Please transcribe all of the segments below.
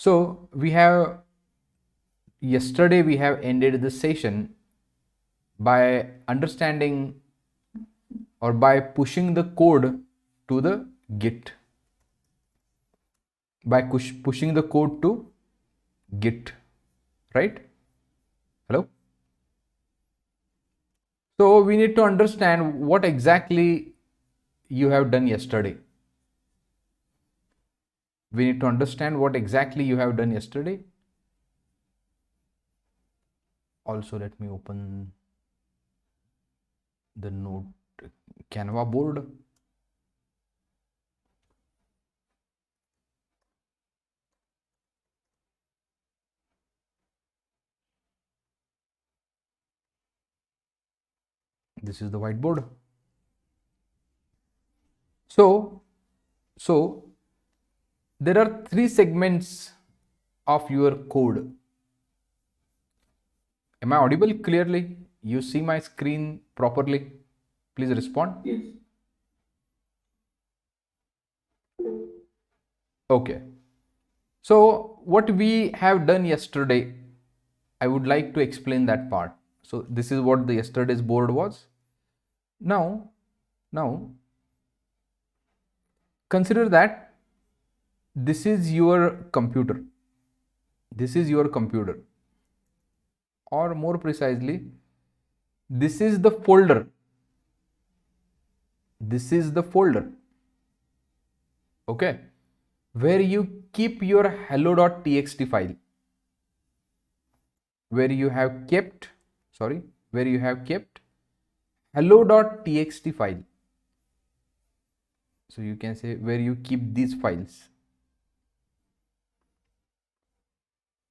So yesterday we have ended the session by understanding or by pushing the code to the Git, by pushing the code to Git, right? Hello? So we need to understand what exactly you have done yesterday. We need to understand what exactly you have done yesterday. Also, let me open the node Canva board. This is the whiteboard. So there are three segments of your code. Am I audible clearly? You see my screen properly? Please respond. Yes. Okay. So what we have done yesterday, I would like to explain that part. So this is what the yesterday's board was. Now consider that this is your computer. This is your computer. Or more precisely, this is the folder. This is the folder. Okay. Where you keep your hello.txt file. Where you have kept hello.txt file. So you can say where you keep these files.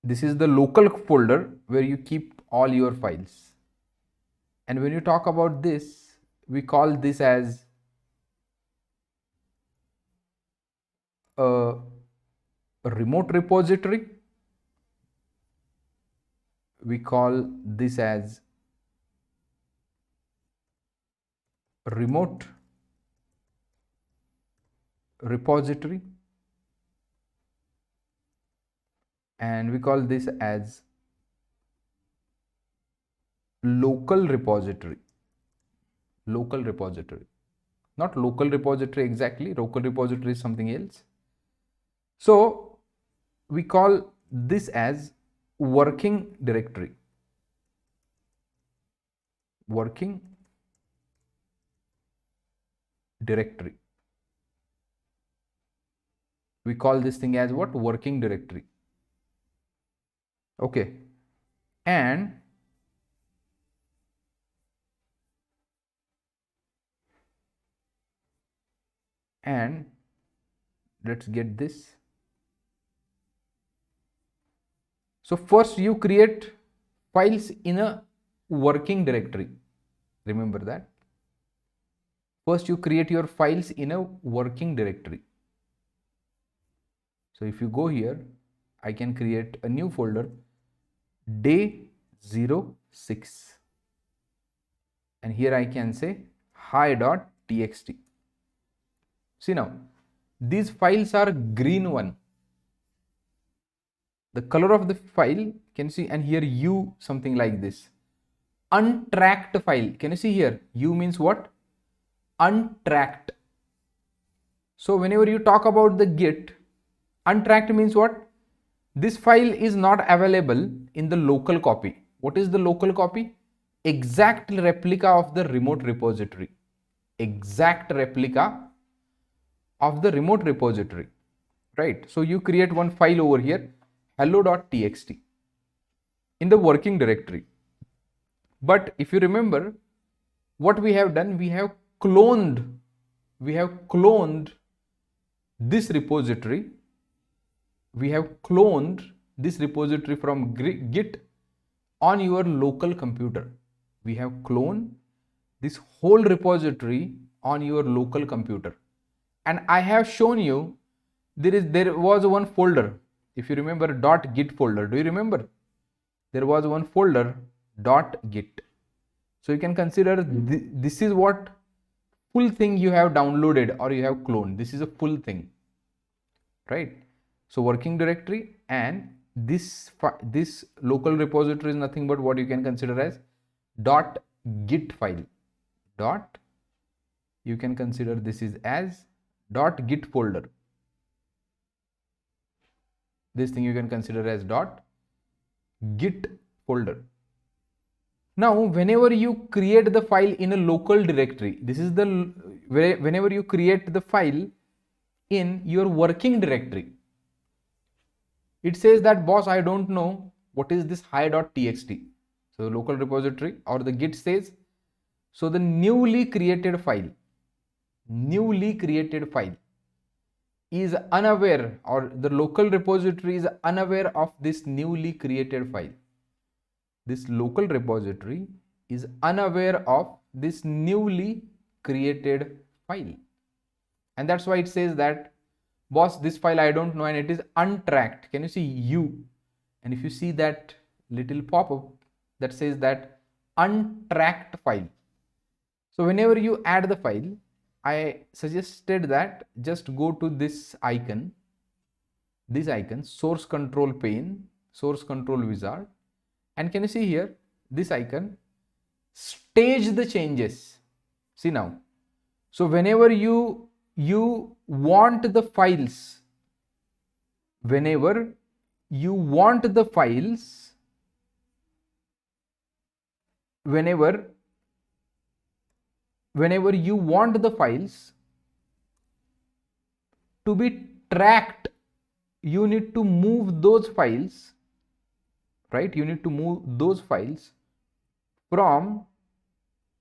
This is the local folder where you keep all your files. And when you talk about this, we call this as a remote repository. We call this as remote repository, and we call this as local repository. Local repository, not local repository exactly. Local repository is something else. So we call this as working directory. Working directory. We call this thing as what? Working directory. Okay. And let's get this. So first you create files in a working directory. Remember that. First you create your files in a working directory. So if you go here, I can create a new folder, day06, and here I can say hi.txt. See now, these files are green one. The color of the file, can you see, and here U something like this. Untracked file, can you see here? U means what? Untracked. So whenever you talk about the Git, untracked means what? This file is not available in the local copy. What is the local copy? Exact replica of the remote repository. Exact replica of the remote repository, right? So you create one file over here, hello.txt, in the working directory. But if you remember what we have done, we have cloned this repository. We have cloned this repository from Git on your local computer. We have cloned this whole repository on your local computer. And I have shown you there was one folder, if you remember, .git folder. Do you remember? There was one folder .git. So you can consider this is what full thing you have downloaded or you have cloned. This is a full thing, right? So working directory, and this local repository is nothing but what you can consider as .git file. Dot, you can consider this is as .git folder. This thing you can consider as .git folder. Now, whenever you create the file in a local directory, this is the whenever you create the file in your working directory, it says that, boss, I don't know what is this hi.txt. So local repository or the git says, so the newly created file is unaware, or the local repository is unaware of this newly created file. This local repository is unaware of this newly created file. And that's why it says that, boss, this file I don't know and it is untracked. Can you see U? And if you see that little pop-up that says that untracked file. So whenever you add the file, I suggested that just go to this icon, source control pane, source control wizard, and can you see here this icon, stage the changes. See now. So whenever you want the files, whenever you want the files to be tracked, you need to move those files, right? You need to move those files from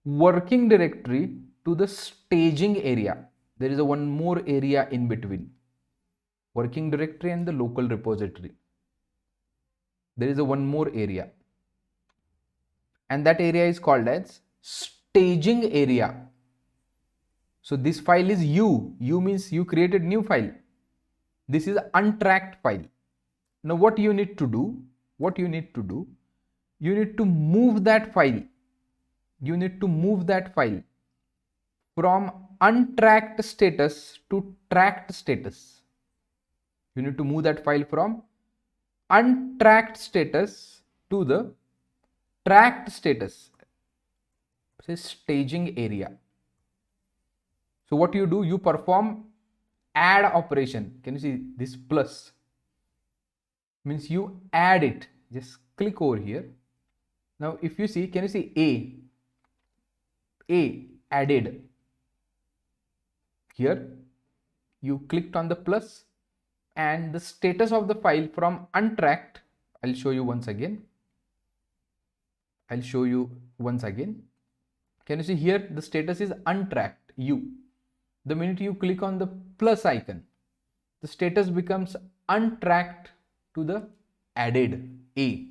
working directory to the staging area. There is one more area in between working directory and the local repository. There is one more area, and that area is called as staging area. So this file is U means you created new file. This is untracked file. Now what you need to do, you need to move that file. You need to move that file from untracked status to tracked status. You need to move that file from untracked status to the tracked status. Say staging area. So what you do, you perform add operation. Can you see this plus? Means you add it. Just click over here. Now if you see, can you see A added? Here you clicked on the plus and the status of the file from untracked, I'll show you once again. Can you see here the status is untracked U. The minute you click on the plus icon, the status becomes untracked to the added A.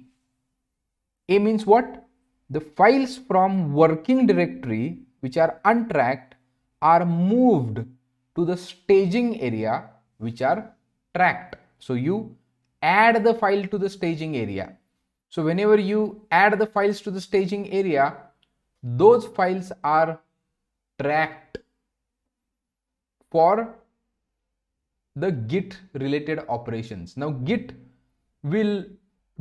A means what? The files from working directory which are untracked are moved to the staging area which are tracked. So you add the file to the staging area. So whenever you add the files to the staging area, those files are tracked for the Git related operations. Now Git will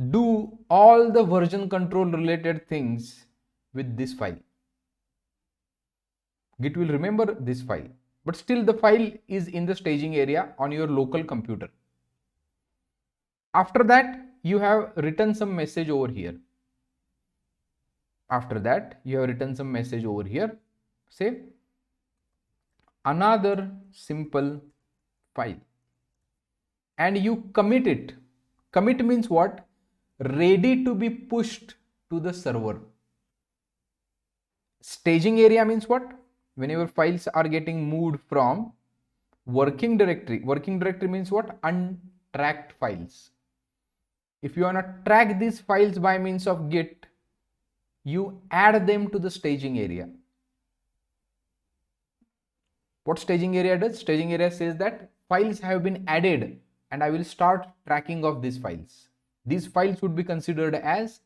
do all the version control related things with this file. Git will remember this file, but still the file is in the staging area on your local computer. After that, you have written some message over here. Say another simple file, and you commit it. Commit means what? Ready to be pushed to the server. Staging area means what? Whenever files are getting moved from working directory. Working directory means what? Untracked files. If you want to track these files by means of Git, you add them to the staging area. What staging area does? Staging area says that files have been added and I will start tracking of these files. These files would be considered as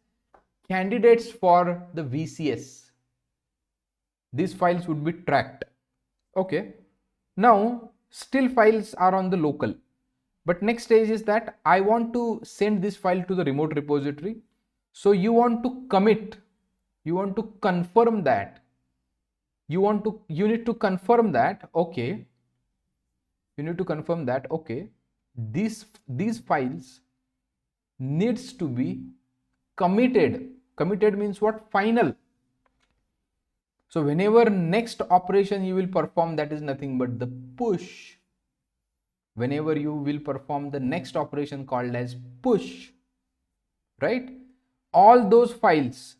candidates for the VCS. These files would be tracked. Okay. Now, still files are on the local, But next stage is that I want to send this file to the remote repository. So you want to commit, you want to confirm that, you need to confirm that, okay, you need to confirm that, okay, these files needs to be committed. Committed means what? Final. So whenever next operation you will perform, that is nothing but the push. Whenever you will perform the next operation called as push, right, all those files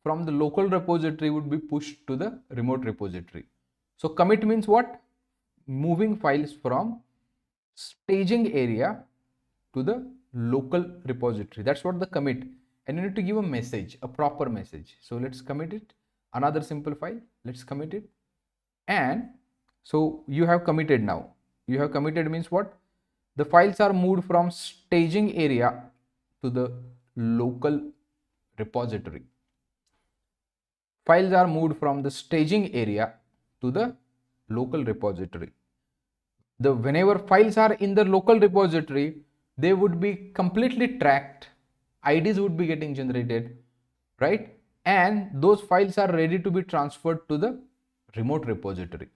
from the local repository would be pushed to the remote repository. So commit means what? Moving files from staging area to the local repository. That's what the commit. And you need to give a message, a proper message. So let's commit it. Another simple file. Let's commit it. And so you have committed now. You have committed means what? The files are moved from staging area to the local repository. Files are moved from the staging area to the local repository. Whenever files are in the local repository, they would be completely tracked, IDs would be getting generated, right? And those files are ready to be transferred to the remote repository.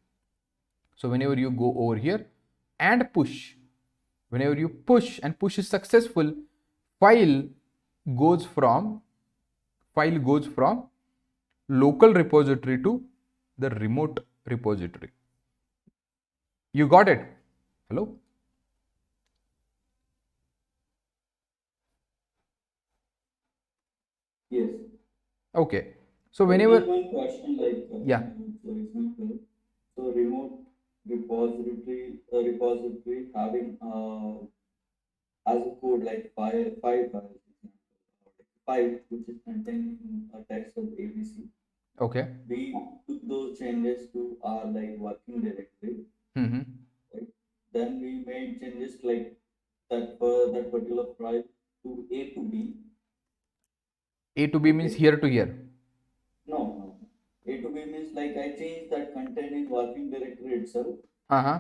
So whenever you go over here and push, whenever you push and push is successful, file goes from local repository to the remote repository. You got it? Hello? Yes. Okay. So whenever, one question, like, yeah, for example, so remote repository having as a code like five files, file which is containing a text of ABC. okay. We took those changes to our like working directory. Mm-hmm. Right? Then we made changes like that particular file to A to B. A to B means here to here. No. A to B means like I changed that content in working directory itself. Uh-huh.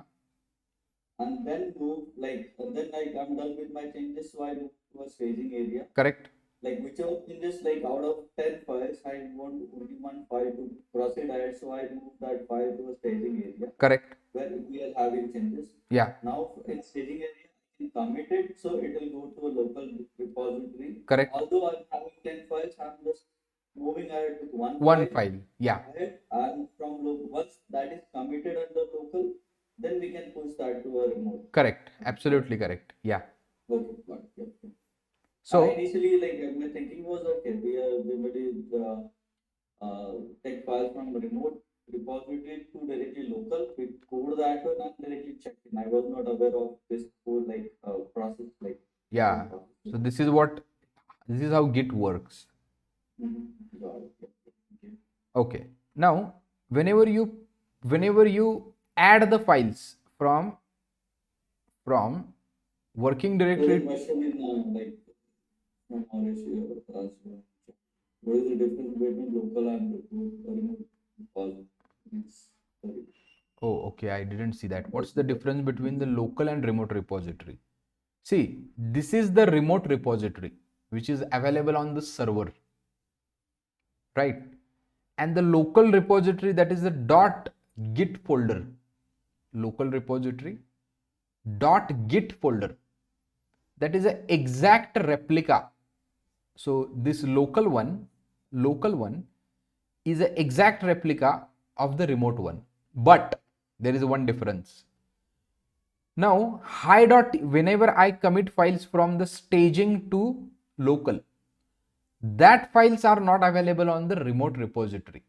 And then move like then like I'm done with my changes, so I move to a staging area. Correct. Like whichever changes, like out of 10 files, I want only one file to proceed ahead, so I move that file to a staging area. Correct. Where we are having changes. Yeah. Now in staging area, I can commit it, so it will go to a local repository. Correct. Although I'm having 10 files, I'm just moving ahead with One file. Yeah. ahead, and from once that is committed under local, then we can push that to a remote. Correct. Absolutely correct. Yeah. Okay, got it. Yeah. So initially, like my thinking was okay, we will take files from remote repository to directly local. We code that one and directly check in. I was not aware of this whole like process. Like yeah. So this is how Git works. Got it. Yeah. Okay. Now, whenever you add the files from working directory. Question in like from Malaysia as well. What is the difference between local and remote repository? Oh, okay. I didn't see that. What's the difference between the local and remote repository? See, this is the remote repository which is available on the server, right? And the local repository, that is the .git folder. Local repository .git folder, that is an exact replica. So this local one is an exact replica of the remote one, but there is one difference. Now whenever I commit files from the staging to local, that files are not available on the remote repository.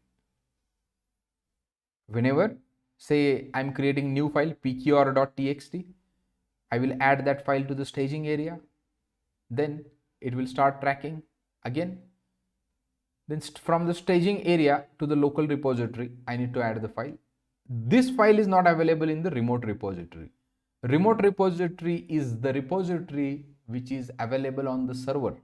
Whenever, say, I'm creating new file pqr.txt, I will add that file to the staging area, then it will start tracking again. Then from the staging area to the local repository, I need to add the file. This file is not available in the remote repository. Remote repository is the repository which is available on the server.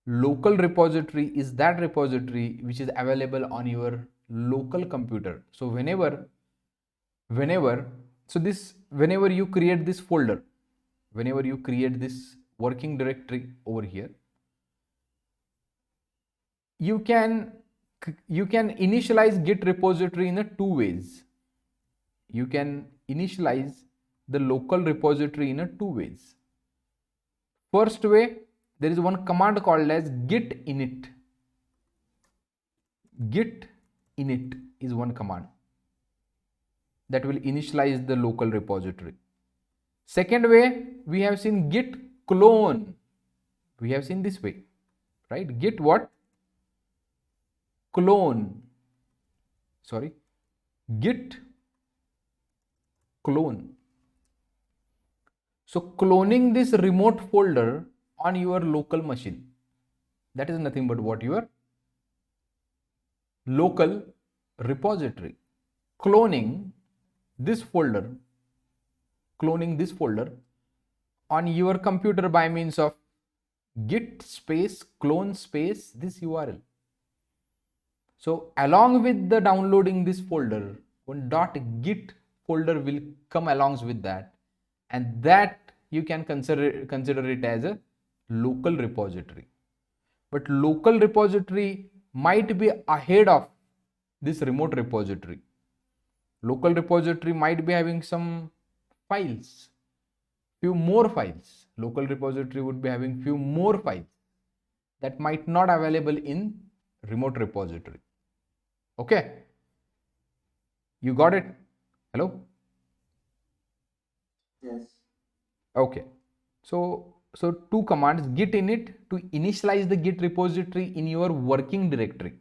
Local repository is that repository which is available on your local computer. So whenever you create this folder, whenever you create this working directory over here, you can initialize git repository in a two ways. You can initialize the local repository in a two ways. First way, there is one command called as git init. Git init is one command that will initialize the local repository. Second way, we have seen git clone. We have seen this way, right? Git what? Clone. Sorry, git clone. So cloning this remote folder on your local machine, that is nothing but what? Your local repository. Cloning this folder on your computer by means of git space clone space this URL. So along with the downloading this folder, one .git folder will come along with that, and that you can consider it as a local repository. But local repository might be ahead of this remote repository. Local repository might be having some files, few more files. Local repository would be having few more files that might not available in remote repository. Okay, you got it? Hello? Yes. Okay, so two commands: git init to initialize the git repository in your working directory.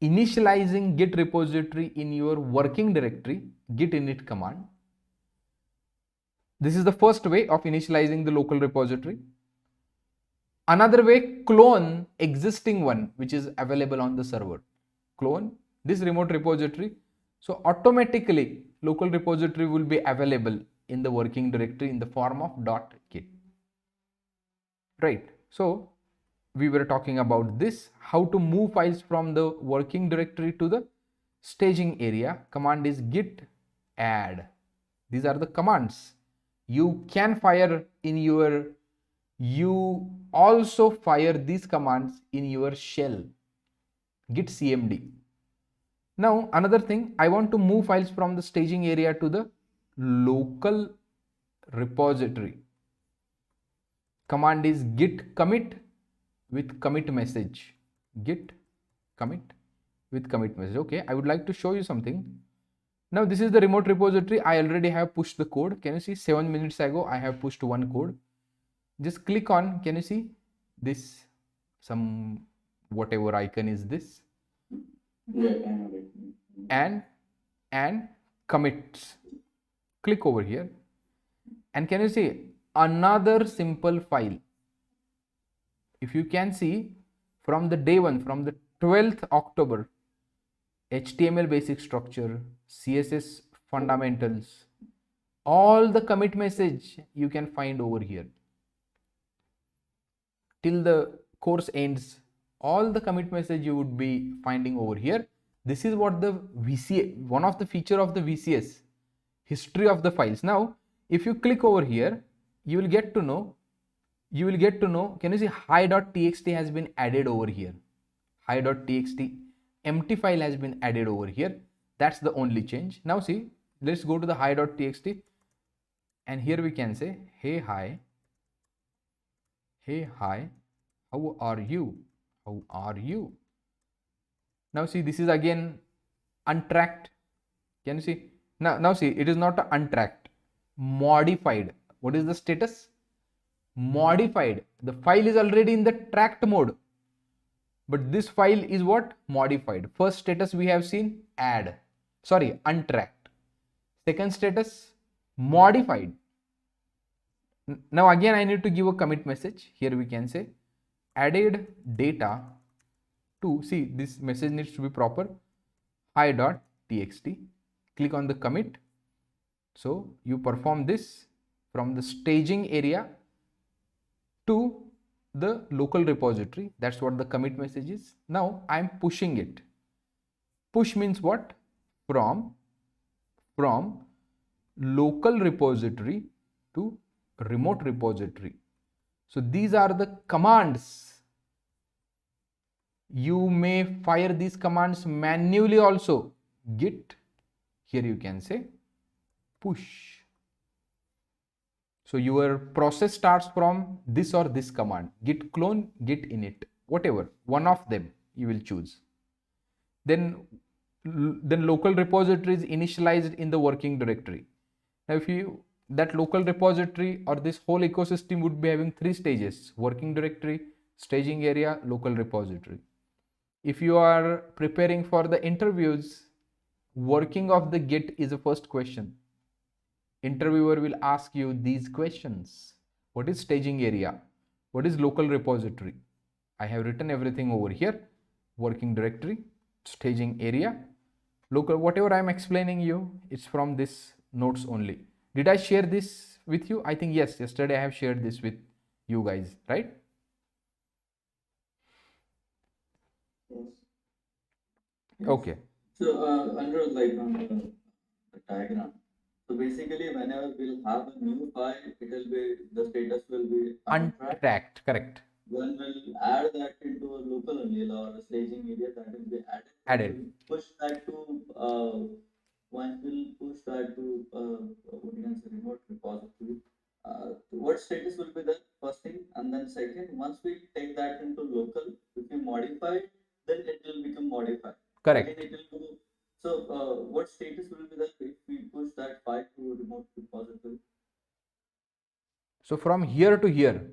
Initializing git repository in your working directory, git init command. This is the first way of initializing the local repository. Another way, clone existing one which is available on the server. Clone this remote repository, so automatically local repository will be available in the working directory in the form of .git. Right, so we were talking about this, how to move files from the working directory to the staging area. Command is git add. These are the commands you can fire in your, you also fire these commands in your shell, git cmd. Now another thing, I want to move files from the staging area to the local repository. Command is git commit with commit message. Git commit with commit message. Okay, I would like to show you something. Now this is the remote repository. I already have pushed the code. Can you see 7 minutes ago I have pushed one code. Just click on, can you see this, some whatever icon is this? Yeah, I have it. And commits. Click over here, and can you see another simple file? If you can see, from the day one, from the 12th October, HTML basic structure, CSS fundamentals, all the commit message you can find over here. Till the course ends, all the commit message you would be finding over here. This is what the VCS, one of the feature of the VCS, history of the files. Now if you click over here, you will get to know, can you see hi.txt has been added over here. Hi.txt empty file has been added over here. That's the only change. Now see, let's go to the hi.txt, and here we can say, hey hi, how are you? Now see, this is again untracked. Can you see? Now see, it is not untracked, modified. What is the status? Modified. The file is already in the tracked mode, but this file is what? Modified. First status we have seen, untracked. Second status, modified. Now again I need to give a commit message. Here we can say added data to, see, this message needs to be proper, hi.txt. Click on the commit. So you perform this from the staging area to the local repository. That's what the commit message is. Now I am pushing it. Push means what? From local repository to remote repository. So these are the commands. You may fire these commands manually also. Git, here you can say push. So your process starts from this or this command, git clone, git init, whatever, one of them you will choose. Then local repository is initialized in the working directory. Now if you, that local repository or this whole ecosystem would be having 3 stages: working directory, staging area, local repository. If you are preparing for the interviews, working of the git is the first question. Interviewer will ask you these questions: what is staging area, what is local repository? I have written everything over here: working directory, staging area, local, whatever I am explaining you, it's from this notes only. Did I share this with you? I think yes, yesterday I have shared this with you guys, right? Yes. Okay. So, Anirudh, like on the diagram. So basically, whenever we'll have a new file, it will be, the status will be untracked. Untracked, correct. When we'll add that into a local URL or a staging area, that will be added. Added. We'll push that to once we'll push that to what you can say, remote repository. What status will be the first thing, and then second, once we take that into local, if we modify it, then it will become modified. Correct. Again, it will go. So, what status will be there if we push that file to remote repository? So from here to here,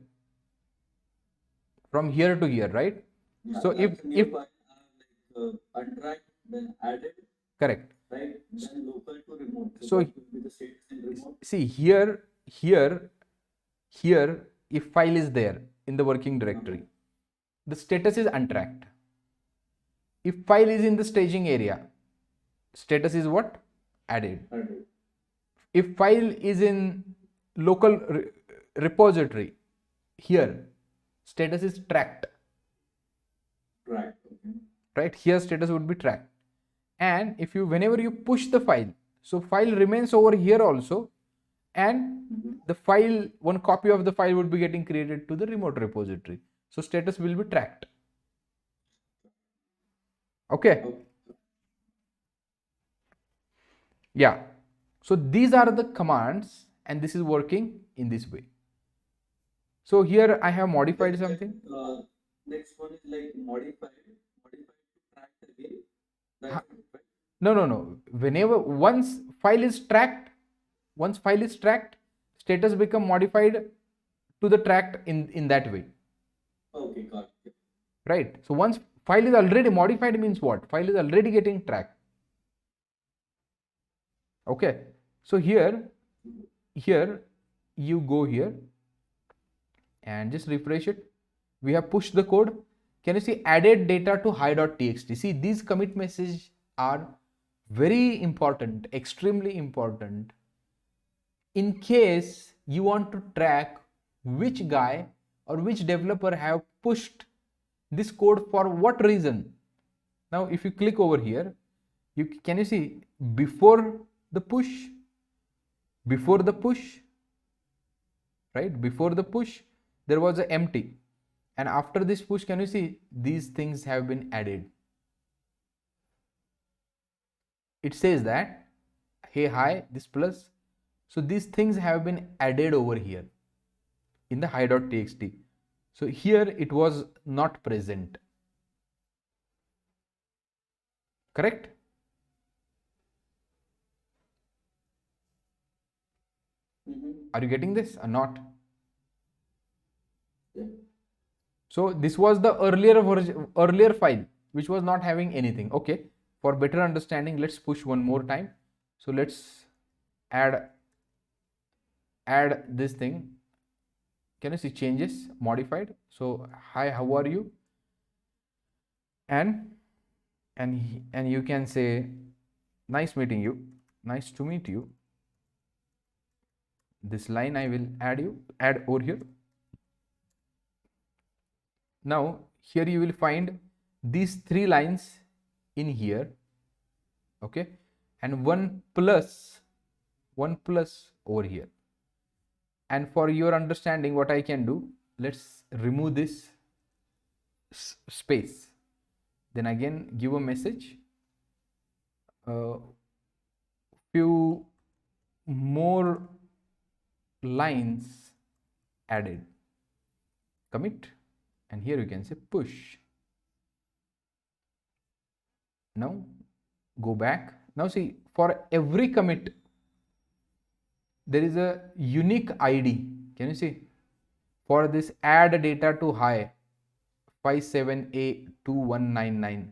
from here to here, right? Yeah, So like if file untracked, then added, correct, right? Then local to remote. So that will be the status in remote. see here, if file is there in the working directory, the status is untracked. If file is in the staging area, status is what? Added. Added. If file is in local repository, here status is tracked. Tracked. Okay. Right, here status would be tracked. And if you, whenever you push the file, so file remains over here also, and the file, one copy of the file would be getting created to the remote repository. So status will be tracked. Okay. Yeah. So these are the commands, and this is working in this way. So here I have modified something. Next one is like modified to track again. That's it, right? No. Whenever once file is tracked, status become modified to the tracked in that way. Okay, got it. Right. So once file is already modified means what? File is already getting tracked. Okay. So here you go here and just refresh it. We have pushed the code. Can you see added data to hi.txt? See, these commit messages are very important, extremely important, in case you want to track which guy or which developer have pushed this code for what reason. Now if you click over here, can you see before the push, right, before the push there was a empty, and after this push, can you see these things have been added? It says that hey, hi, this plus. So these things have been added over here in the hi.txt. So here it was not present. Correct? Are you getting this or not? Yeah. So this was the earlier version, earlier file which was not having anything. Okay, for better understanding, let's push one more time. So let's add this thing. Can you see changes modified? So hi, how are you? And you can say nice meeting you, nice to meet you. This line I will add over here. Now here you will find these 3 lines in here, okay, and one plus over here. And for your understanding, what I can do, let's remove this space. Then again give a message, few more lines added, commit, and here you can say push. Now go back. Now see, for every commit there is a unique ID. Can you see? For this add data to high 57A2199,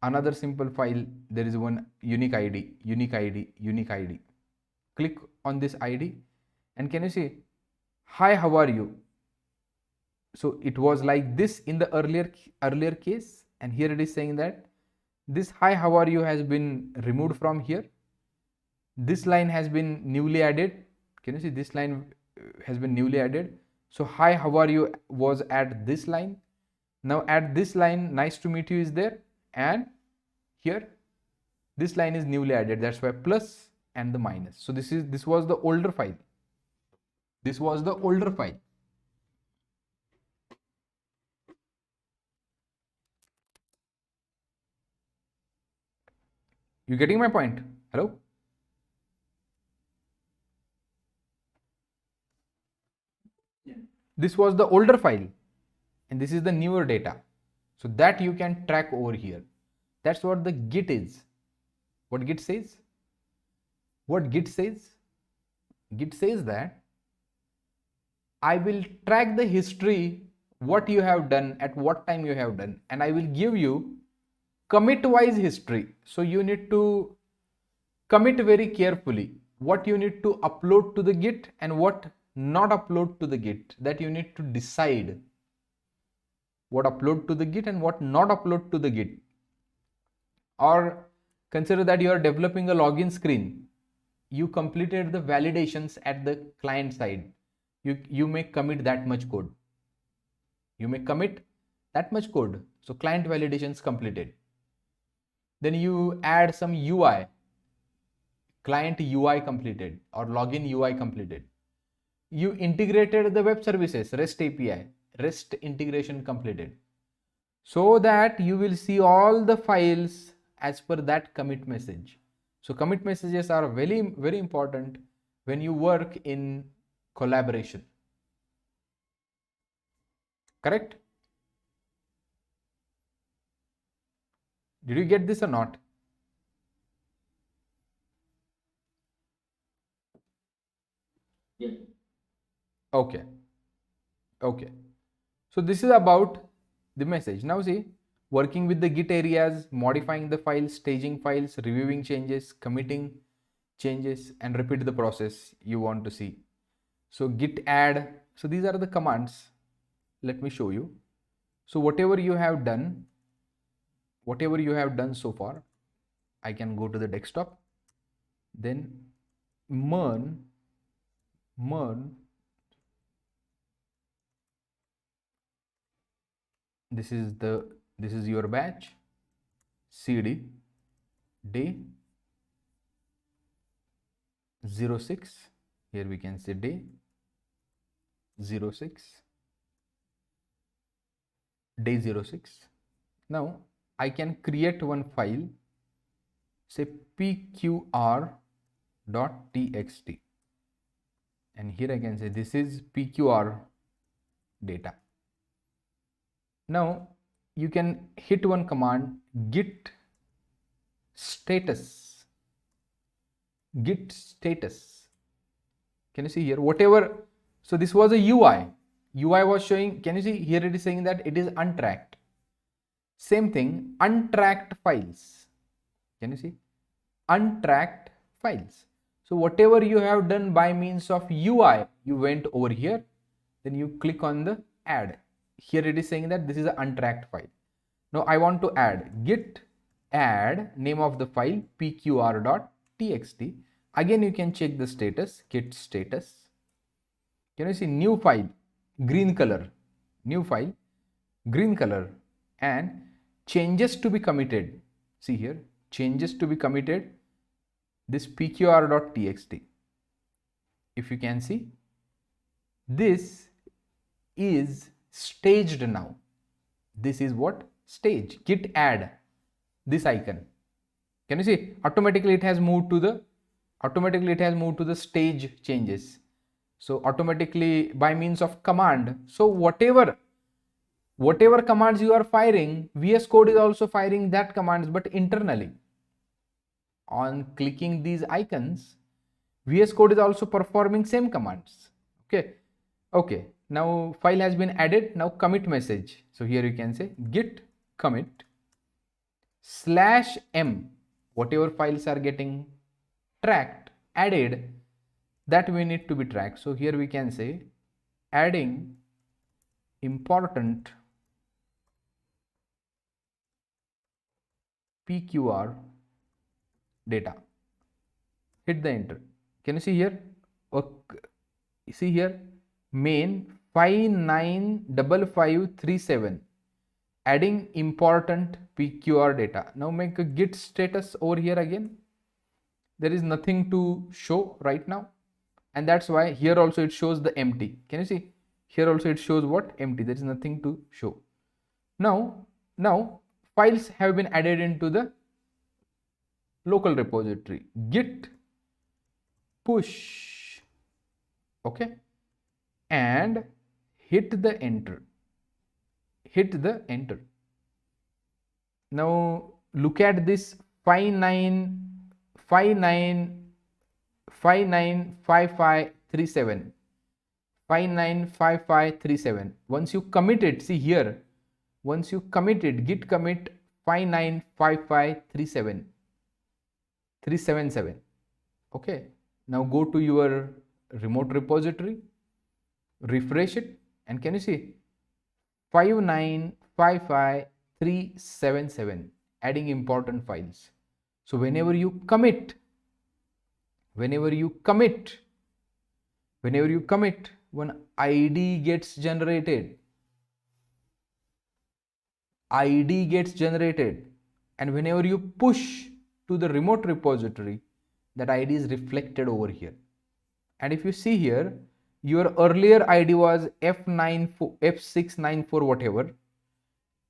another simple file, there is one unique ID, unique ID, unique ID. Click on this ID and can you see, hi, how are you? So it was like this in the earlier case, and here it is saying that this hi, how are you has been removed from here. This line has been newly added. Can you see, this line has been newly added. So hi, how are you was at this line. Now at this line, nice to meet you is there, and here this line is newly added. That's why plus and the minus. So this was the older file. This was the older file. You getting my point? Hello? Yeah. This was the older file and this is the newer data. So that you can track over here. That's what the Git is. What Git says? What Git says? Git says that I will track the history, what you have done, at what time you have done, and I will give you commit wise history. So you need to commit very carefully what you need to upload to the Git and what not upload to the Git. That you need to decide what upload to the Git and what not upload to the Git. Or consider that you are developing a login screen. You completed the validations at the client side. You may commit that much code. You may commit that much code. So client validations completed. Then you add some UI, client UI completed or login UI completed. You integrated the web services, REST API, REST integration completed. So that you will see all the files as per that commit message. So commit messages are very, very important when you work in collaboration. Correct? Did you get this or not? Yeah. Okay. Okay. So this is about the message. Now see, working with the Git areas, modifying the files, staging files, reviewing changes, committing changes, and repeat the process you want to see. So git add. So these are the commands. Let me show you. So whatever you have done so far, I can go to the desktop, then mern this is your batch, cd day 06, here we can say day 06, day 06. Now I can create one file, say pqr.txt, and here I can say this is pqr data. Now you can hit one command, git status. Git status. Can you see here? Whatever. So this was a UI. UI was showing. Can you see here? It is saying that it is untracked. Same thing. Untracked files. Can you see? Untracked files. So whatever you have done by means of UI, you went over here. Then you click on the add. Here it is saying that this is an untracked file. Now I want to add git add name of the file pqr.txt. Again you can check the status, git status. Can you see new file, green color, new file, green color, and changes to be committed. See here, changes to be committed, this pqr.txt. If you can see, this is staged now. This is what? Stage. Git add this icon. Can you see? Automatically it has moved to the stage changes. So automatically by means of command. So whatever commands you are firing, VS Code is also firing that commands, but internally. On clicking these icons, VS Code is also performing same commands. Okay, now file has been added. Now commit message. So here you can say git commit /m, whatever files are getting tracked, added, that we need to be tracked. So here we can say adding important PQR data. Hit the enter. Can you see here? Okay. See here, main 595537 adding important PQR data. Now make a git status over here again. There is nothing to show right now, and that's why here also it shows the empty. Can you see? Here also it shows what? Empty. There is nothing to show. Now files have been added into the local repository. Git push, okay, and hit the enter. Now look at this 595537. Once you commit it, see here, once you commit it, git commit 5955377. Okay, now go to your remote repository, refresh it, and can you see 5955377 adding important files. So whenever you commit, when ID gets generated, and whenever you push to the remote repository, that ID is reflected over here. And if you see here, your earlier ID was F694 whatever,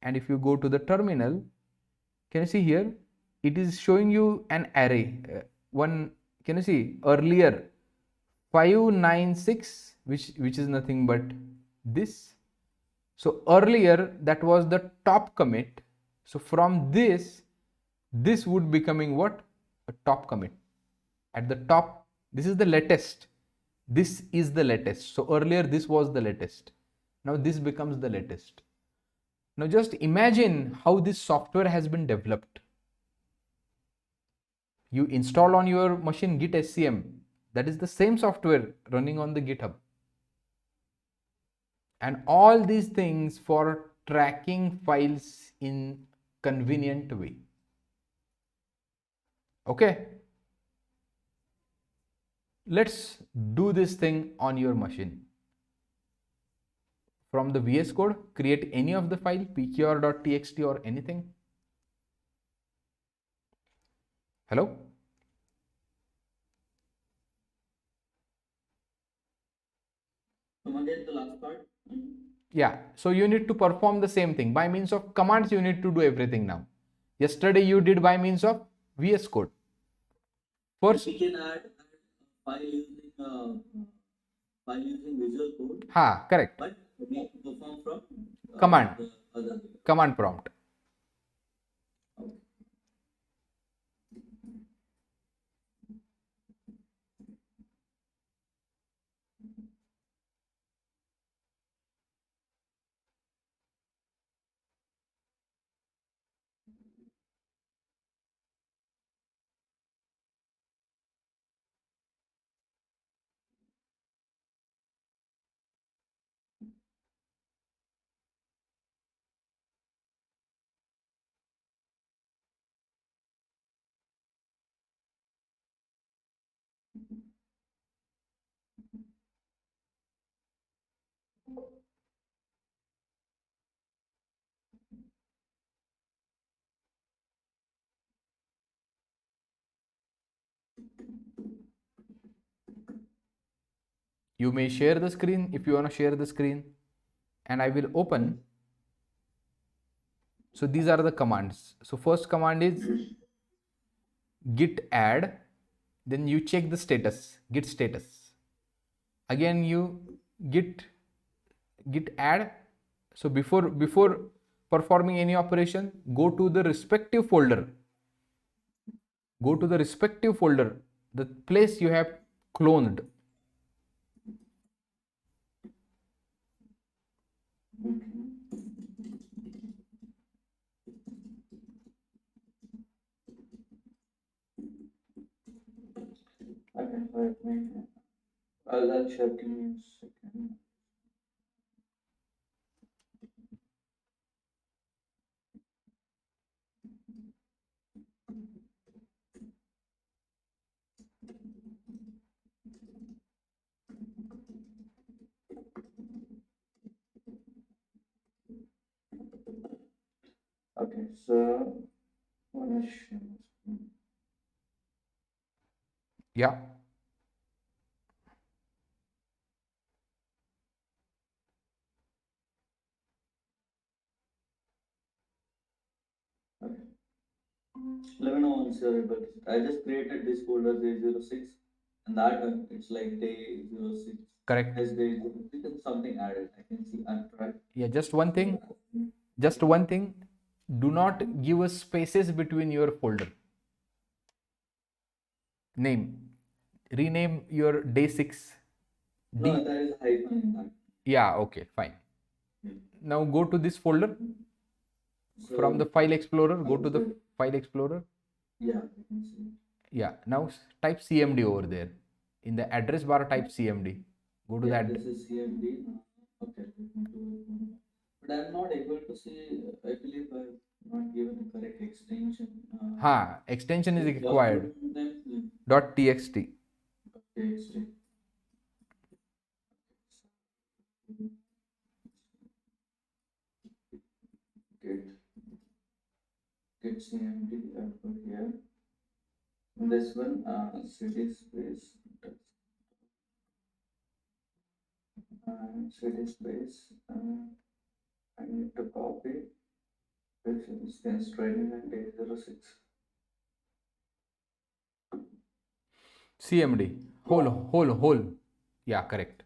and if you go to the terminal, can you see here, it is showing you an array. Can you see earlier 596, which is nothing but this. So earlier that was the top commit. So from this would becoming what? A top commit. At the top, this is the latest. So earlier this was the latest. Now this becomes the latest. Now just imagine how this software has been developed. You install on your machine git SCM. That is the same software running on the GitHub. And all these things for tracking files in convenient way. Okay. Let's do this thing on your machine. From the VS Code, create any of the file, pqr.txt or anything. Hello? Come again, the last part. Yeah, so you need to perform the same thing. By means of commands, you need to do everything now. Yesterday you did by means of VS Code. First, we can add file using Visual Code. Correct. But we have to perform from command prompt. You may share the screen if you want to share the screen, and I will open. So these are the commands. So first command is git add, then you check the status, git status. Again you git add. So before performing any operation, go to the respective folder. Go to the respective folder, the place you have cloned. Okay, let me. I'll check in a second. Okay, so what is Yeah. okay. Let me know once you're able to. I just created this folder day 06, and that one it's like day 06. Correct. As day 06 and something added. I can see untracked. Yeah, just one thing. Just one thing. Do not give us spaces between your folder name. Rename your day 6 No, D. there is a hyphen in that. Yeah, okay, fine. Now go to this folder. From the So file explorer, go to the file explorer. yeah, I can see. Yeah, now type cmd over there. In the address bar, type cmd. Go to Yeah, that. this is CMD. Okay, let me do it. But I'm not able to see. I believe I've not given the correct extension. Extension is Just required. them. .txt. TXT. Git git CMD. I'll put here. This one, city space. City space. I need to copy. Which is training and day 06. cmd. Whole. Yeah, correct.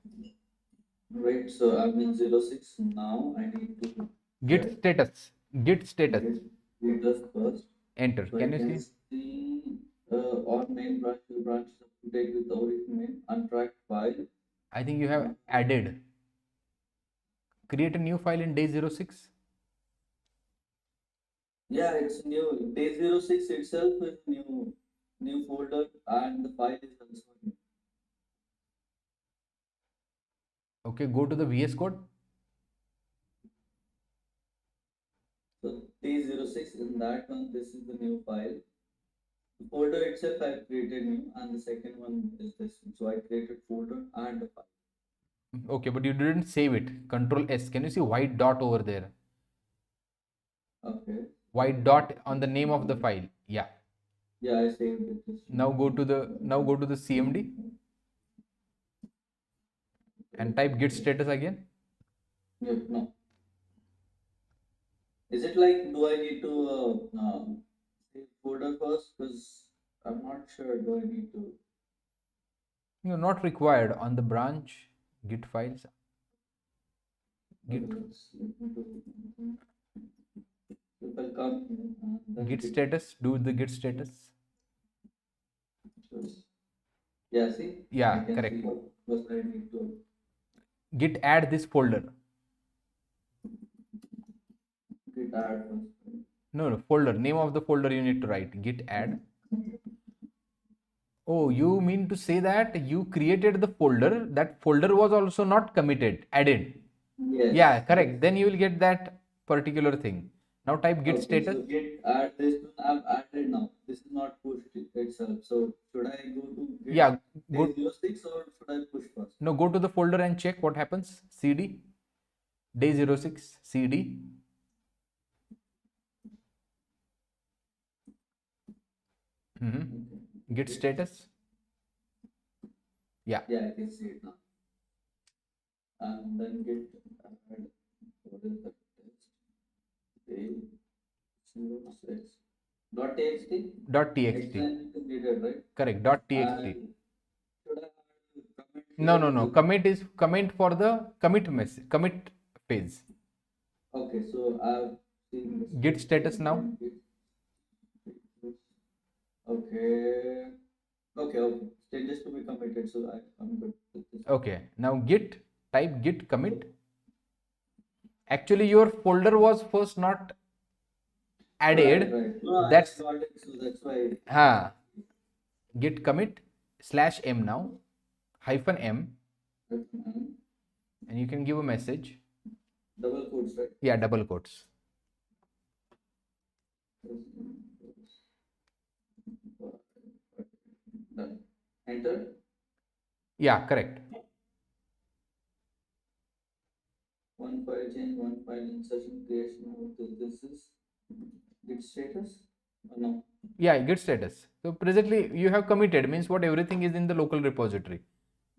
Right, so I'm in 06 now. I need to Git check status. Git status. status first. Enter. So I Can you can see? see all main branches up to date with original untracked file. I think you have added. Create a new file in day 06. Yeah, it's new. Day 06 itself is new folder and the file is also new. Okay, go to the VS Code. So day 06 in that one, this is the new file. The folder itself I created new, and the second one is this one. So I created folder and the file. Okay, but you didn't save it. Control S. Can you see white dot over there? Okay. White dot on the name of the file. Yeah. Yeah, I saved it. Now go to the CMD and type git status again. Yep, no. Is it like, do I need to save folder first? Because I'm not sure. Do I need to? Not required on the branch git files. Git If I come then git status. Do the git status. Yeah, see? Yeah, I can correct. see what I need to. Git add this folder. Git add first. No, folder. Name of the folder you need to write. Git add. Oh, you mean to say that you created the folder, that folder was also not committed, added. Yes. Yeah, correct. Then you will get that particular thing. Now type git Okay, status. so git add this one. I've added now. This is not pushed itself. So should I go to git Yeah, go. day 06 or should I push first? No, go to the folder and check what happens. CD day 06 CD. Git status. Yeah. Yeah, I can see it now. and then git add, what is that text? Page 06 dot txt. .txt. Extension is needed, right? Correct. .txt. Should I comment No, here? no, no. Commit is commit for the commit message, commit phase. Okay, so I've seen this. Git status now. Okay. Okay. Status to be committed, so I'm good with this. Okay. Now git, type git commit. Actually, your folder was first not added. Right. No, That's I got it, so that's why. Git commit /m now, -m, and you can give a message. Double quotes, right? Yeah, double quotes. Done. Enter. Yeah, correct. One file change, one file insertion creation. This is git status. No. Yeah, git status. So presently you have committed, means what, everything is in the local repository.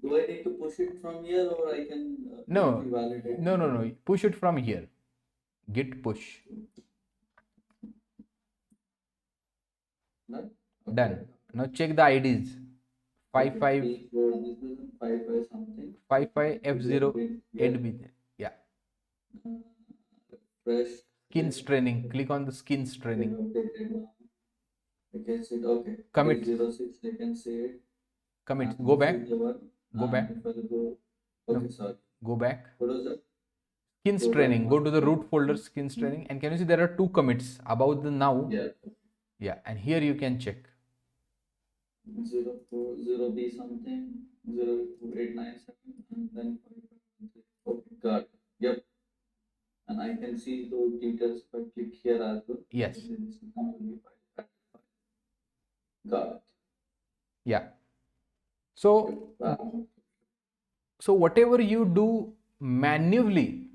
Do I need to push it from here, or I can No, directly validate? no. Push it from here. Git push. Done. Done. Now check the IDs. 55 This is 55 something. 55F08B. Yeah. Fresh. Skins training. Click on the skins training. I can see it. Okay. Commit. 06. I can see it. Commit. Go back. Go back. Okay, sorry. Go back. What was that? Skins training. Go to the root folder skins training, and can you see there are two commits above the now? Yeah. Yeah, and here you can check. 040B something 02897 and then 553. Okay, got it. Yep. And I can see those details if I click here as well. Yes. Got it. Yeah. So whatever you do manually,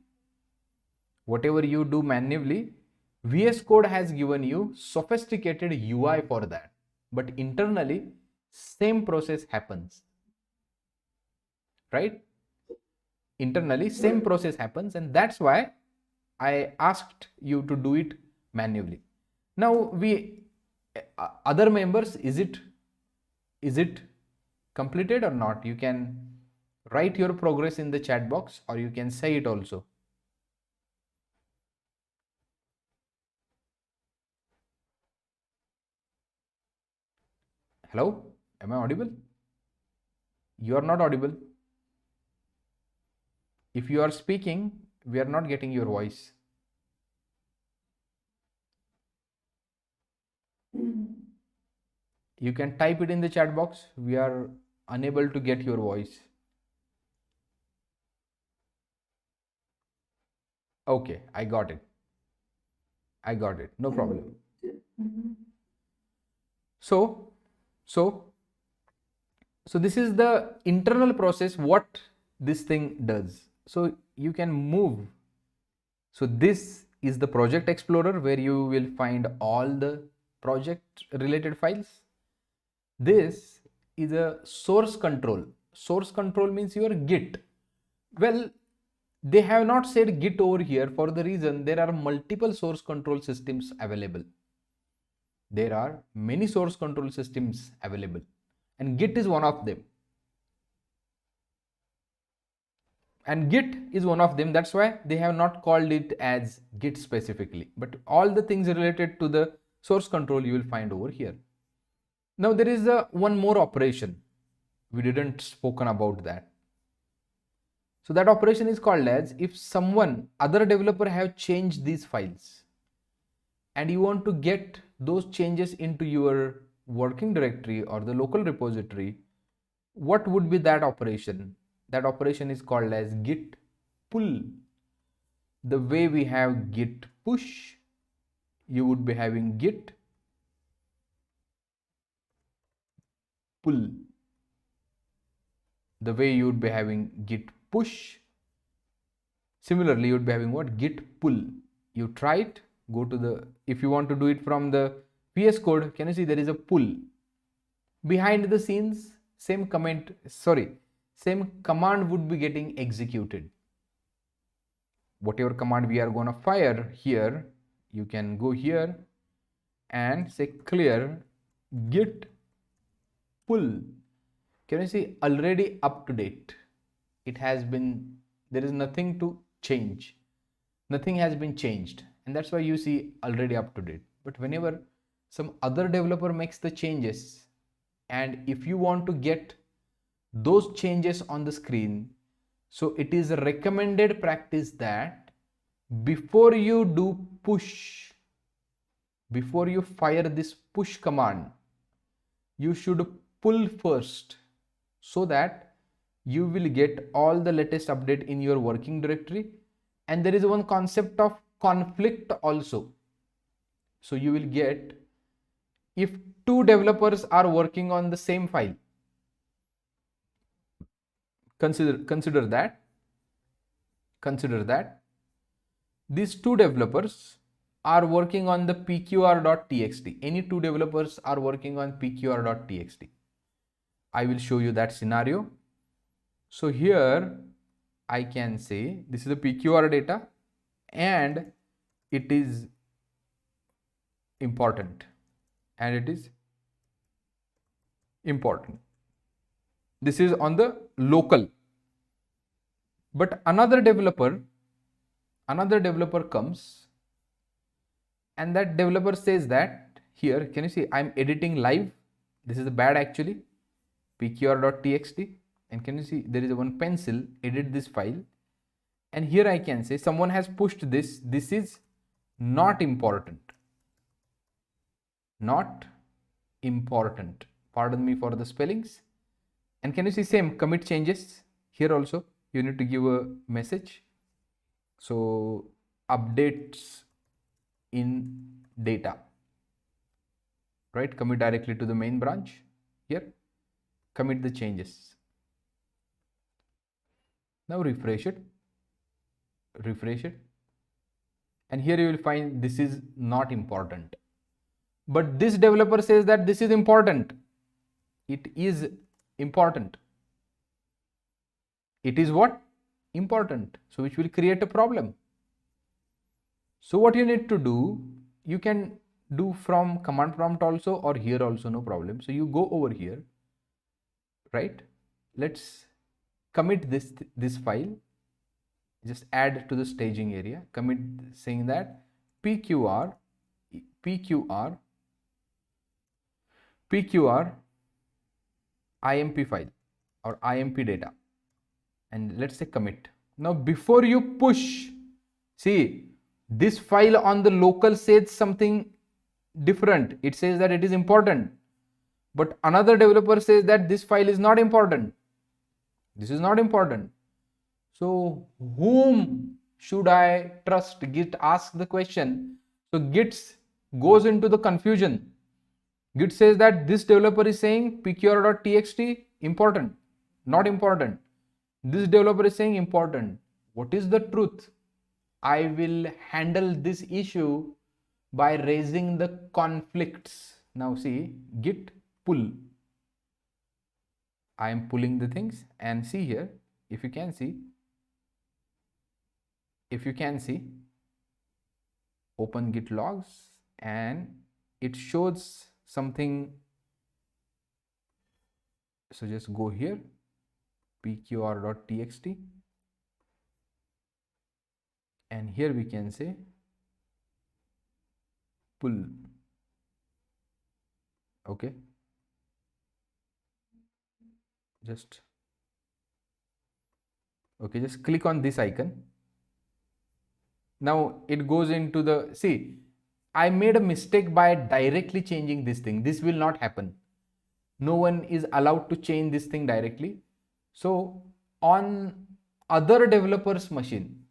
VS Code has given you sophisticated UI for that. But internally, same process happens. Right? Internally, same process happens, and that's why I asked you to do it manually. Now, other members, is it completed or not? You can write your progress in the chat box, or you can say it also. Hello? Am I audible? You are not audible. If you are speaking, we are not getting your voice. You can type it in the chat box. We are unable to get your voice. Okay, I got it. No problem. So this is the internal process, what this thing does. So you can move. So this is the project explorer, where you will find all the project related files. This is a source control. Source control means your Git. Well, they have not said Git over here for the reason there are multiple source control systems available. There are many source control systems available, and Git is one of them. And Git is one of them. That's why they have not called it as Git specifically. But all the things related to the source control you will find over here. Now there is one more operation. We didn't spoken about that. So that operation is called as, if someone, other developer have changed these files, and you want to get those changes into your working directory or the local repository, what would be that operation? That operation is called as git pull. The way we have git push, you would be having git pull. The way you would be having git push, similarly you would be having what? Git pull. You try it, go to the, if you want to do it from the VS Code, can you see there is a pull? Behind the scenes, same command would be getting executed. whatever command we are going to fire here, you can go here and say clear git pull. Can you see already up to date? It has been, there is nothing to change. Nothing has been changed. And that's why you see already up to date. But whenever some other developer makes the changes, and if you want to get those changes on the screen, so it is a recommended practice that before you do push, before you fire this push command, you should pull first, so that you will get all the latest update in your working directory. And there is one concept of conflict also. So you will get, if two developers are working on the same file, consider that these two developers are working on the pqr.txt. Any two developers are working on pqr.txt. I will show you that scenario. So here I can say this is the PQR data and it is important, This is on the local. But another developer comes and that developer says that here, can you see I'm editing live? This is the bad actually, pqr.txt. And can you see there is a one pencil, edit this file. And here I can say someone has pushed this. This is not important. Pardon me for the spellings. And can you see same commit changes here also? You need to give a message. So updates in data, right? Commit directly to the main branch. Here, commit the changes. Now refresh it. And here you will find this is not important. But this developer says that this is important. It is important. It is what? Important. So which will create a problem. So what you need to do, you can do from command prompt also or here also, no problem. So you go over here, right? Let's commit this file. Just add to the staging area. Commit saying that PQR IMP file or IMP data, and let's say commit. Now before you push, see this file on the local says something different. It says that it is important, but another developer says that this file is not important. This is not important. So whom should I trust? Git asks the question. So Git goes into the confusion. Git says that this developer is saying pqr.txt important, not important. This developer is saying important. What is the truth? I will handle this issue by raising the conflicts. Now see, git pull. I am pulling the things and see here, if you can see, open git logs and it shows something. So just go here, pqr.txt, and here we can say pull. Okay, just click on this icon. Now it goes into the, see, I made a mistake by directly changing this thing. This will not happen. No one is allowed to change this thing directly. So on other developers machine,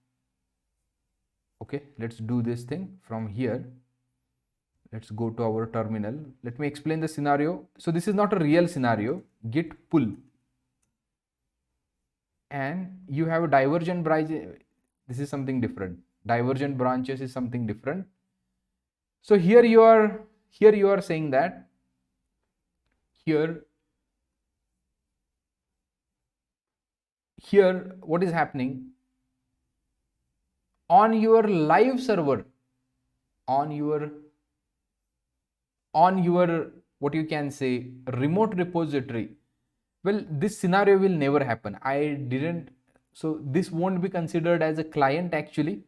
okay, let's do this thing from here. Let's go to our terminal. Let me explain the scenario. So this is not a real scenario. Git pull, and you have a divergent branch. This is something different. Divergent branches is something different. So here you are saying that here what is happening? on your live server, on your what you can say remote repository, well, this scenario will never happen. I didn't, so this won't be considered as a client actually.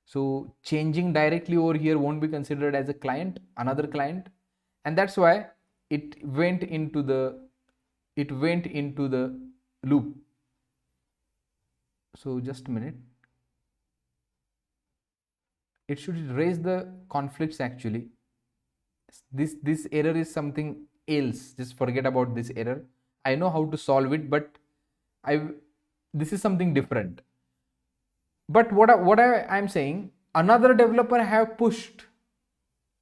So changing directly over here won't be considered as a client, another client, and that's why it went into the loop. So just a minute, it should raise the conflicts actually. This error is something else, just forget about this error. I know how to solve it, but I this is something different. But I'm saying, another developer have pushed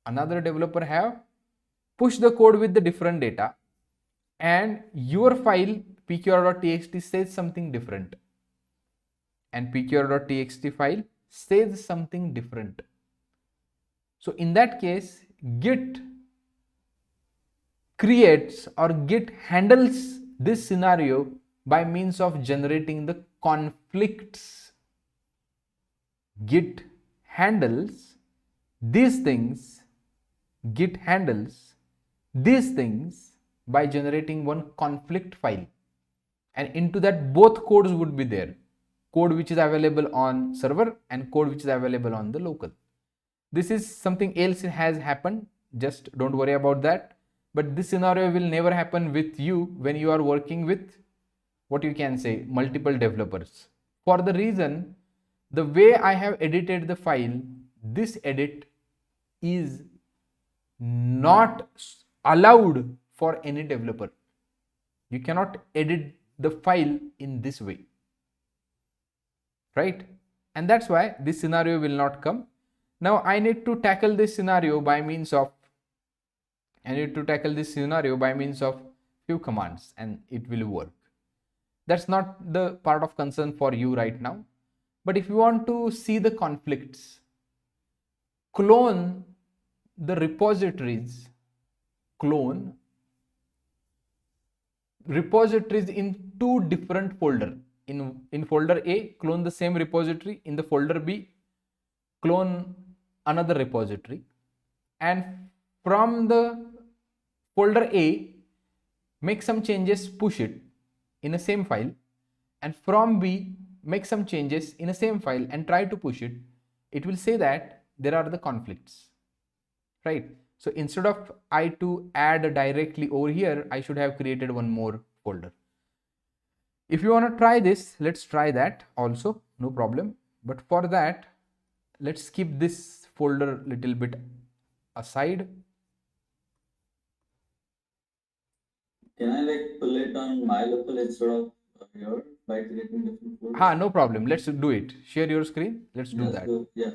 the code with the different data, and your file pqr.txt says something different, and pqr.txt file says something different. So in that case, Git creates or Git handles this scenario by means of generating the conflicts. Git handles these things, Git handles these things by generating one conflict file, and into that both codes would be there, code which is available on server and code which is available on the local. This is something else has happened, just don't worry about that. But this scenario will never happen with you when you are working with, what you can say, multiple developers, for the reason, the way I have edited the file, this edit is not allowed for any developer. You cannot edit the file in this way, right? And that's why this scenario will not come. Now I need to tackle this scenario by means of few commands, and it will work. That's not the part of concern for you right now. But if you want to see the conflicts, clone the repositories, clone repositories in two different folder. In folder A, clone the same repository. In the folder B, clone another repository. And from the folder A, make some changes, push it in the same file. And from B, make some changes in the same file and try to push it. It will say that there are the conflicts, right? So instead of I to add directly over here, I should have created one more folder. If you want to try this, let's try that also, no problem. But for that, let's keep this folder little bit aside. Can I like pull it on my local instead of here by creating different folders? No problem. Let's do it. Share your screen. Let's do that. So, yeah.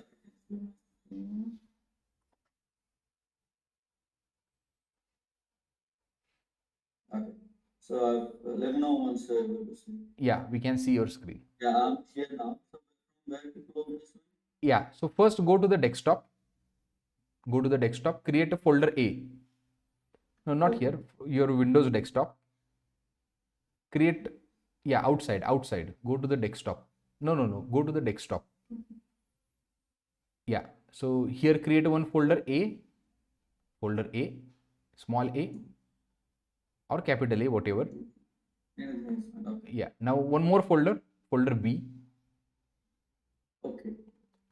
Okay. So let me know once you're able to see. Yeah, we can see your screen. Yeah, I'm here now. So where to close this one? Yeah. So first go to the desktop. Go to the desktop. Create a folder A. No, not here. Your Windows desktop. Create. Yeah, outside. Go to the desktop. No. Go to the desktop. Yeah. So here create one folder A. Folder A. Small a. Or capital A, whatever. Yeah. Now one more folder. Folder B. Okay.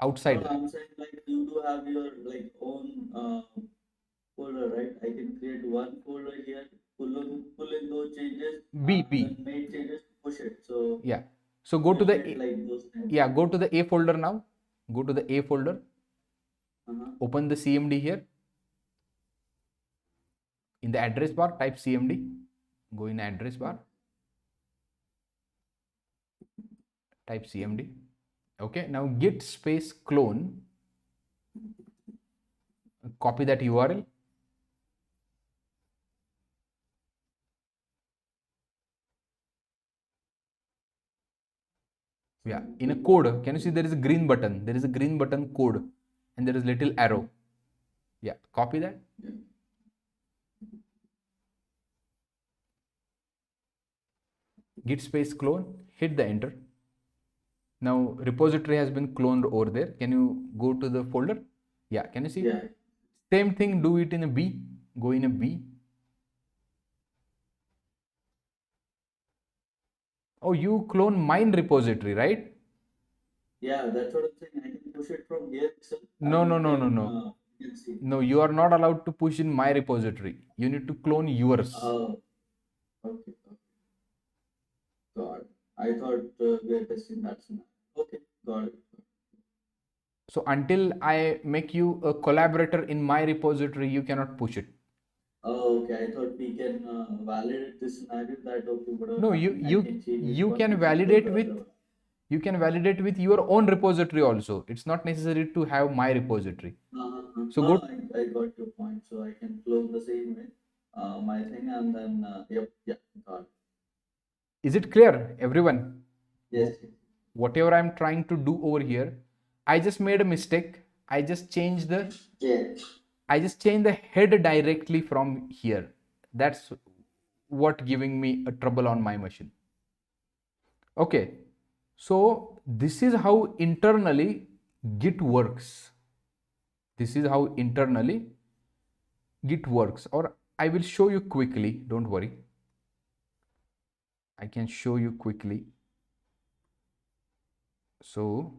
Outside. So I'm saying like you do have your like own folder, right? I can create one folder here, pull in those changes, B. and make changes, push it. So yeah. So go to the like those things. Yeah, go to the A folder now. Go to the A folder. Open the CMD here. In the address bar, type CMD. Go in address bar. Type CMD. Okay, now git space clone. Copy that URL. Yeah, in a code, can you see there is a green button? There is a green button code, and there is little arrow. Yeah, copy that. Git space clone, hit the enter. Now repository has been cloned over there. Can you go to the folder? Yeah, can you see? Yeah. Same thing, do it in a B. Go in a B. Oh, you clone mine repository, right? Yeah, that's what I'm saying. I can push it from here itself, No, and no, no, no, then no. you can see. No, you are not allowed to push in my repository. You need to clone yours. Oh, okay. Okay. Got it. I thought we are testing that scenario. Okay, got it. So until I make you a collaborator in my repository, you cannot push it. Oh, okay. I thought we can validate this scenario that okay, whatever No, happening, I can change it you once can it's validate uploaded. with your own repository also. It's not necessary to have my repository. So No, go. I got your point. So I can close the same way, my thing, and then yep, yeah, got it. Is it clear, everyone? Yes. Whatever I'm trying to do over here, I just made a mistake. I just changed the Yeah. head directly from here. That's what giving me a trouble on my machine. Okay, so this is how internally Git works. This is how internally Git works, or I will show you quickly. Don't worry, I can show you quickly. So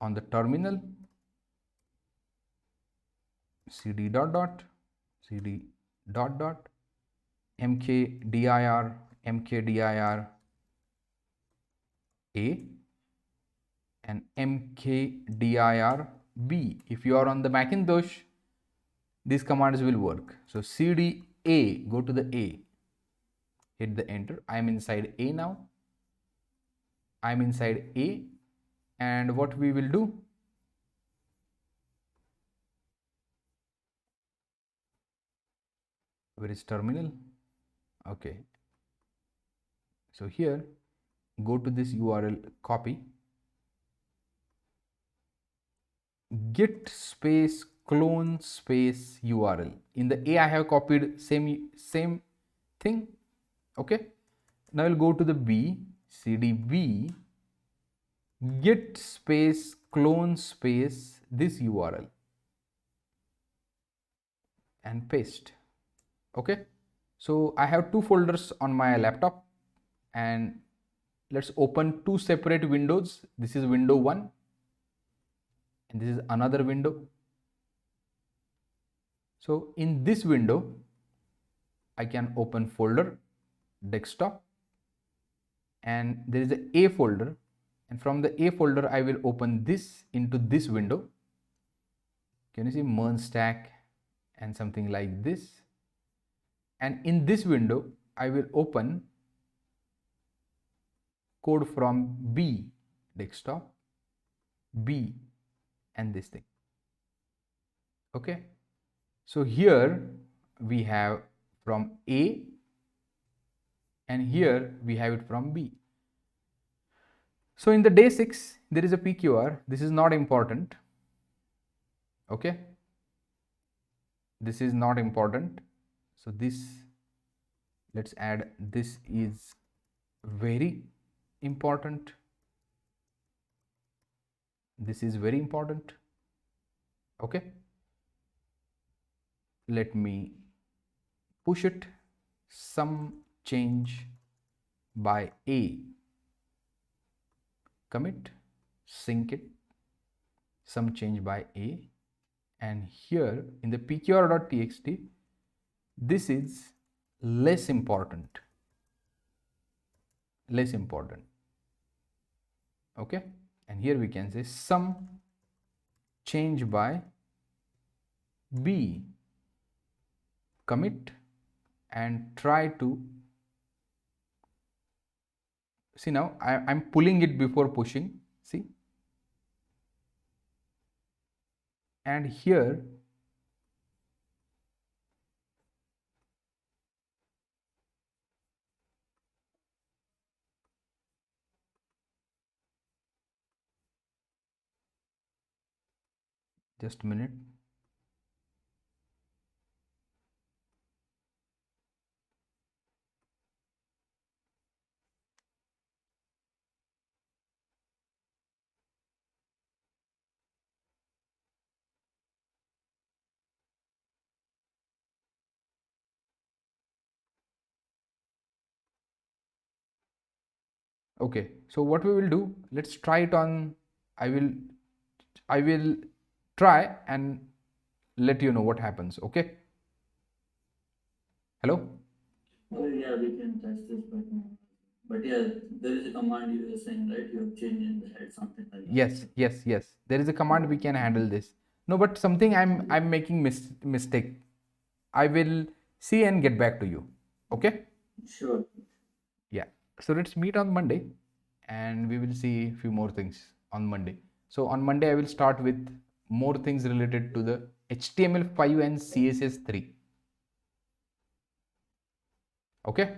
on the terminal, cd dot dot cd dot dot mkdir mkdir a and mkdir b. If you are on the Macintosh, these commands will work. So cd a, go to the A, hit the enter. I am inside A now. I am inside A, and what we will do, where is terminal? Okay, so here go to this URL, copy git space clone space URL. In the A I have copied same thing. Okay, now I'll go to the B, cdb git space clone space this URL and paste. Okay, so I have two folders on my laptop, and let's open two separate windows. This is window 1 and this is another window. So in this window I can open folder desktop, and there is a folder, and from the A folder I will open this into this window. Can you see merge stack and something like this? And in this window I will open code from B desktop, B, and this thing. Okay, so here we have from A, and here we have it from B. So in the day 6 there is a PQR. This is not important. Okay, this is not important. So this, let's add, this is very important. This is very important. Okay, let me push it. Some change by A, commit, sync it, some change by A, and here in the pqr.txt this is less important. Okay, and here we can say some change by B, commit, and try to see. Now I'm pulling it before pushing, see, and here just a minute. Okay, so what we will do, let's try it on. I will try and let you know what happens. Okay. Hello. Oh yeah, we can test this, but yeah, there is a command you were saying, right? You have changed in the head, something like that. Yes. There is a command we can handle this. No, but something I'm making mistake. I will see and get back to you. Okay. Sure. Yeah. So let's meet on Monday, and we will see a few more things on Monday. So on Monday I will start with more things related to the HTML5 and CSS3. Okay.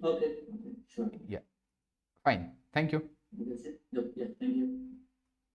Okay. Sure. Yeah. Fine. Thank you. That's it. Yep. Yeah.